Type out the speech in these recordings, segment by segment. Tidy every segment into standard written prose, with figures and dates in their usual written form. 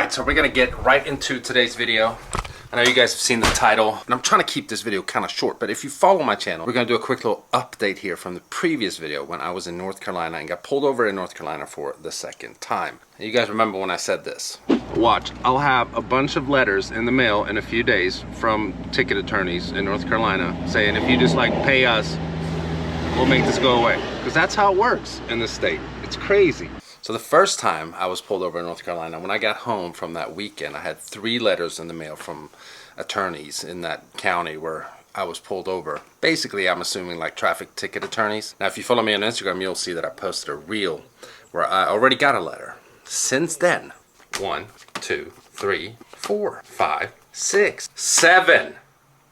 Alright, so we're gonna get right into today's video. I know you guys have seen the title, and I'm trying to keep this video kind of short, but if you follow my channel, we're gonna do a quick little update here from the previous video when I was in North Carolina and got pulled over in North Carolina for the second time. You guys remember when I said this? Watch, I'll have a bunch of letters in the mail in a few days from ticket attorneys in North Carolina saying if you just like pay us, we'll make this go away. Because that's how it works in this state. It's crazy. So the first time I was pulled over in North Carolina, when I got home from that weekend, I had 3 letters in the mail from attorneys in that county where I was pulled over. Basically, I'm assuming like traffic ticket attorneys. Now, if you follow me on Instagram, you'll see that I posted a reel where I already got a letter. Since then, 1, 2, 3, 4, 5, 6, 7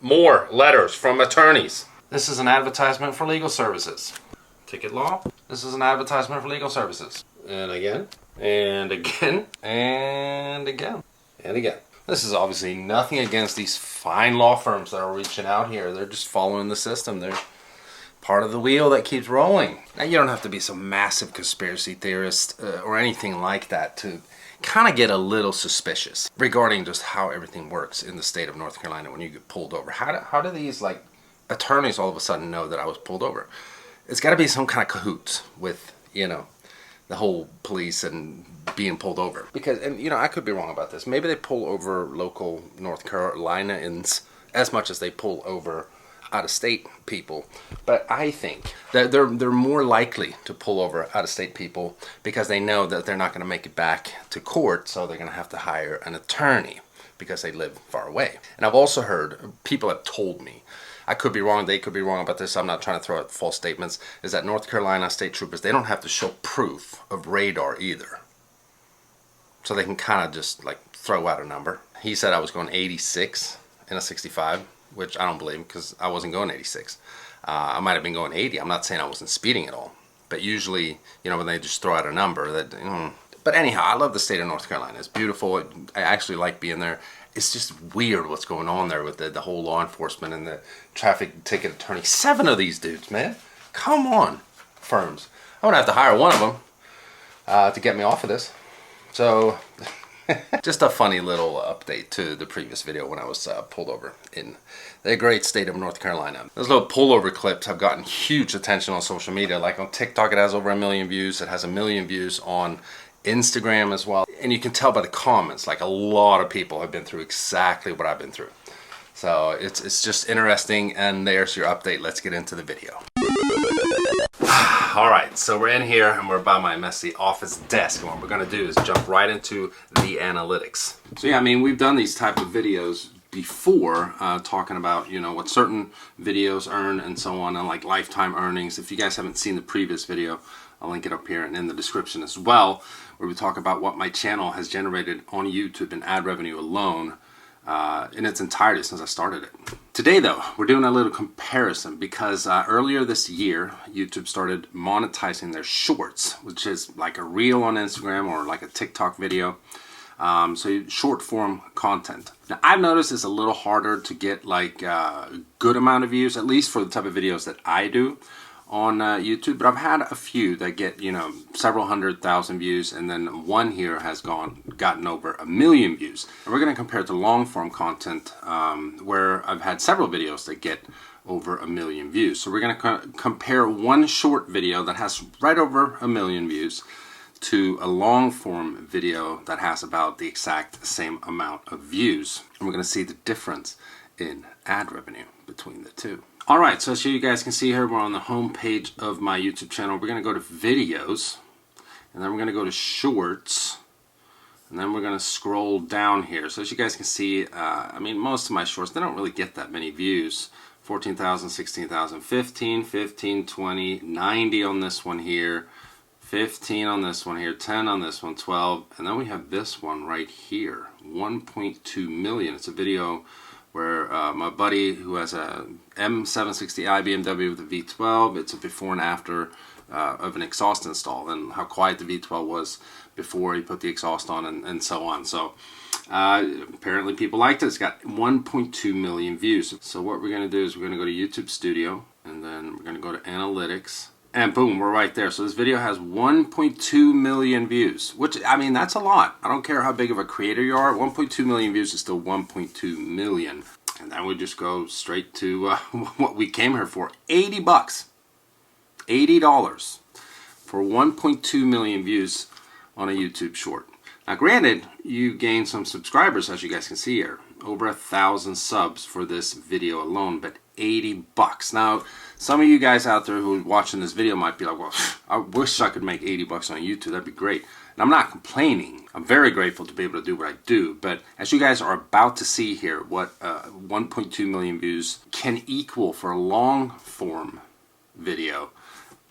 more letters from attorneys. This is an advertisement for legal services. Ticket law. This is an advertisement for legal services. And again, and again, and again, and again. This is obviously nothing against these fine law firms that are reaching out here. They're just following the system. They're part of the wheel that keeps rolling. Now, you don't have to be some massive conspiracy theorist or anything like that to kind of get a little suspicious regarding just how everything works in the state of North Carolina when you get pulled over. How do these like attorneys all of a sudden know that I was pulled over? It's got to be some kind of cahoots with, you know, the whole police and being pulled over. Because, and you know, I could be wrong about this. Maybe they pull over local North Carolinians as much as they pull over out-of-state people. But I think that they're more likely to pull over out-of-state people because they know that they're not going to make it back to court, so they're going to have to hire an attorney because they live far away. And I've also heard, people have told me, I could be wrong, they could be wrong about this, I'm not trying to throw out false statements, is that North Carolina state troopers, they don't have to show proof of radar either. So they can kind of just like throw out a number. He said I was going 86 in a 65, which I don't believe because I wasn't going 86. I might have been going 80. I'm not saying I wasn't speeding at all. But usually, you know, when they just throw out a number, that. But anyhow, I love the state of North Carolina. It's beautiful. I actually like being there. It's just weird what's going on there with the whole law enforcement and the traffic ticket attorney. 7 of these dudes, man. Come on, firms. I'm going to have to hire one of them to get me off of this. So, just a funny little update to the previous video when I was pulled over in the great state of North Carolina. Those little pullover clips have gotten huge attention on social media. Like on TikTok, it has over 1 million views. It has 1 million views on Instagram as well. And you can tell by the comments, like a lot of people have been through exactly what I've been through. So it's just interesting, and there's your update. Let's get into the video. Alright, so we're in here and we're by my messy office desk, and what we're going to do is jump right into the analytics. So yeah, I mean, we've done these type of videos before, talking about, you know, what certain videos earn and so on, and like lifetime earnings. If you guys haven't seen the previous video, I'll link it up here and in the description as well, where we talk about what my channel has generated on YouTube in ad revenue alone in its entirety since I started it. Today though, we're doing a little comparison because earlier this year, YouTube started monetizing their shorts, which is like a reel on Instagram or like a TikTok video. So short form content. Now I've noticed it's a little harder to get like a good amount of views, at least for the type of videos that I do on YouTube, but I've had a few that get, you know, several 100,000 views, and then one here has gotten over 1 million views. And we're going to compare it to long form content, where I've had several videos that get over 1 million views. So we're going to compare one short video that has right over 1 million views to a long form video that has about the exact same amount of views. And we're going to see the difference in ad revenue between the two. Alright, so you guys can see here we're on the home page of my YouTube channel. We're going to go to videos, and then we're going to go to shorts, and then we're going to scroll down here. So as you guys can see, I mean, most of my shorts, they don't really get that many views. 14,000, 16,000, 15, 15, 20, 90 on this one here, 15 on this one here, 10 on this one, 12, and then we have this one right here, 1.2 million. It's a video where my buddy who has a M760i BMW with a V12, it's a before and after of an exhaust install and how quiet the V12 was before he put the exhaust on and so on. So apparently people liked it. It's got 1.2 million views. So what we're going to do is we're going to go to YouTube Studio, and then we're going to go to Analytics, And boom, we're right there. So this video has 1.2 million views, which, I mean, that's a lot. I don't care how big of a creator you are. 1.2 million views is still 1.2 million. And then we just go straight to what we came here for. 80 bucks. $80 for 1.2 million views on a YouTube short. Now granted, you gain some subscribers, as you guys can see here. Over 1,000 subs for this video alone, but 80 bucks. Now, some of you guys out there who are watching this video might be like, well, I wish I could make 80 bucks on YouTube. That'd be great. And I'm not complaining. I'm very grateful to be able to do what I do. But as you guys are about to see here, what 1.2 million views can equal for a long form video,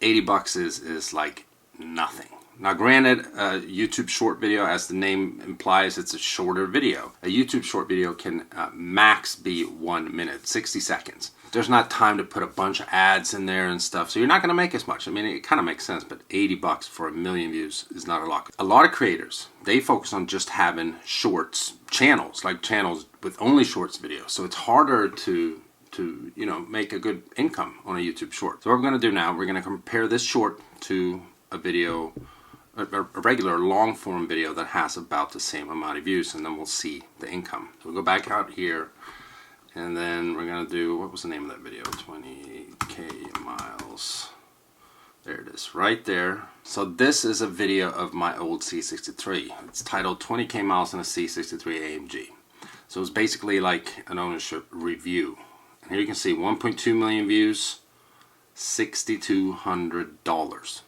80 bucks is like nothing. Now granted, a YouTube short video, as the name implies, it's a shorter video. A YouTube short video can max be 1 minute, 60 seconds. There's not time to put a bunch of ads in there and stuff, so you're not going to make as much. I mean, it kind of makes sense, but 80 bucks for 1 million views is not a lot. A lot of creators, they focus on just having shorts channels, like channels with only shorts videos. So it's harder to you know, make a good income on a YouTube short. So what we're going to do now, we're going to compare this short to a video, a regular long form video that has about the same amount of views, and then we'll see the income. So we'll go back out here, and then we're going to do, what was the name of that video? 20K miles. There it is, right there. So this is a video of my old C63. It's titled 20K miles in a C63 AMG. So it's basically like an ownership review. And here you can see 1.2 million views, $6,200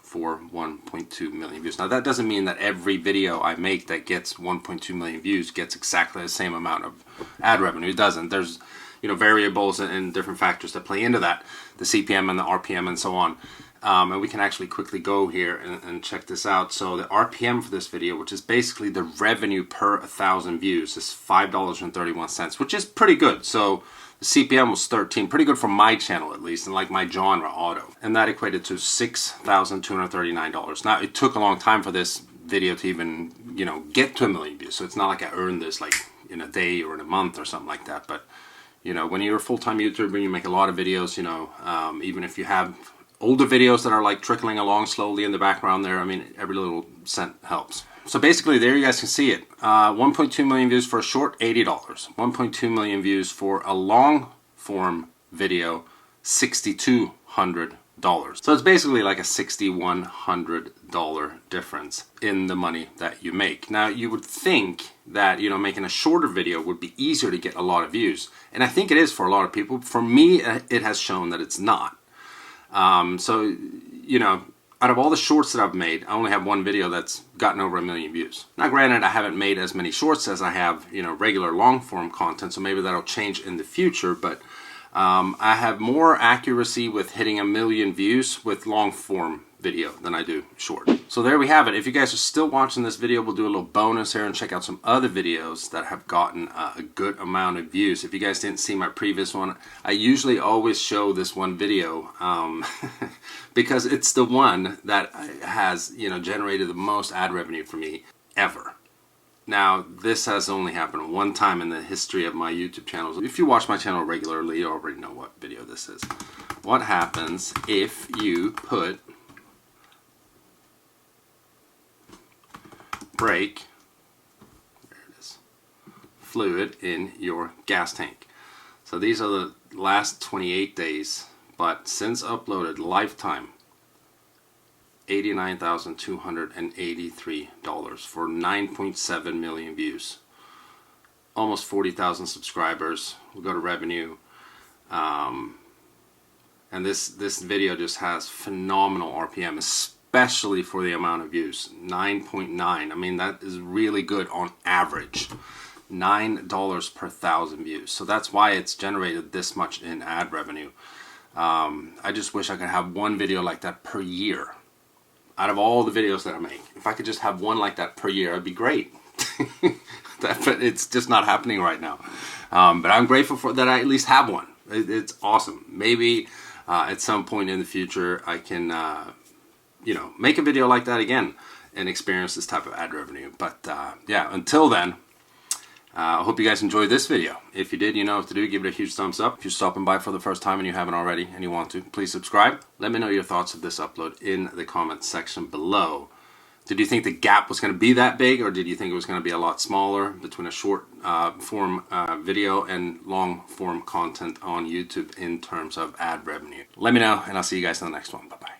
for 1.2 million views. Now that doesn't mean that every video I make that gets 1.2 million views gets exactly the same amount of ad revenue. It doesn't. There's, you know, variables and different factors that play into that, the CPM and the RPM and so on. And we can actually quickly go here and check this out. So the RPM for this video, which is basically the revenue per 1,000 views, is $5.31, which is pretty good. So the CPM was 13, pretty good for my channel at least, and like my genre, auto. And that equated to $6,239. Now it took a long time for this video to even, you know, get to 1 million views. So it's not like I earned this like in a day or in a month or something like that. But, you know, when you're a full-time YouTuber, you make a lot of videos, you know, even if you have older videos that are like trickling along slowly in the background there, I mean, every little cent helps. So basically, there you guys can see it. 1.2 million views for a short, $80. 1.2 million views for a long form video, $6,200. So it's basically like a $6,100 difference in the money that you make. Now, you would think that, you know, making a shorter video would be easier to get a lot of views. And I think it is for a lot of people. For me, it has shown that it's not. So, you know, out of all the shorts that I've made, I only have one video that's gotten over 1 million views. Now granted, I haven't made as many shorts as I have, you know, regular long form content, so maybe that'll change in the future, but I have more accuracy with hitting 1 million views with long form video than I do short. So there we have it. If you guys are still watching this video, we'll do a little bonus here and check out some other videos that have gotten a good amount of views. If you guys didn't see my previous one, I usually always show this one video because it's the one that has, you know, generated the most ad revenue for me ever. Now, this has only happened one time in the history of my YouTube channel. If you watch my channel regularly, you already know what video this is. What happens if you put brake, there it is, fluid in your gas tank? So these are the last 28 days, but since uploaded, lifetime, $89,283 for 9.7 million views, almost 40,000 subscribers. We'll go to revenue, and this video just has phenomenal RPM, especially for the amount of views. 9.9. I mean, that is really good on average. $9 per 1,000 views. So that's why it's generated this much in ad revenue. I just wish I could have one video like that per year. Out of all the videos that I make, if I could just have one like that per year, it'd be great. But it's just not happening right now. But I'm grateful for that I at least have one. It's awesome. Maybe at some point in the future I can, you know, make a video like that again and experience this type of ad revenue. But yeah, until then, I hope you guys enjoyed this video. If you did, you know what to do. Give it a huge thumbs up. If you're stopping by for the first time and you haven't already and you want to, please subscribe. Let me know your thoughts of this upload in the comments section below. Did you think the gap was going to be that big, or did you think it was going to be a lot smaller between a short form video and long form content on YouTube in terms of ad revenue? Let me know, and I'll see you guys in the next one. Bye-bye.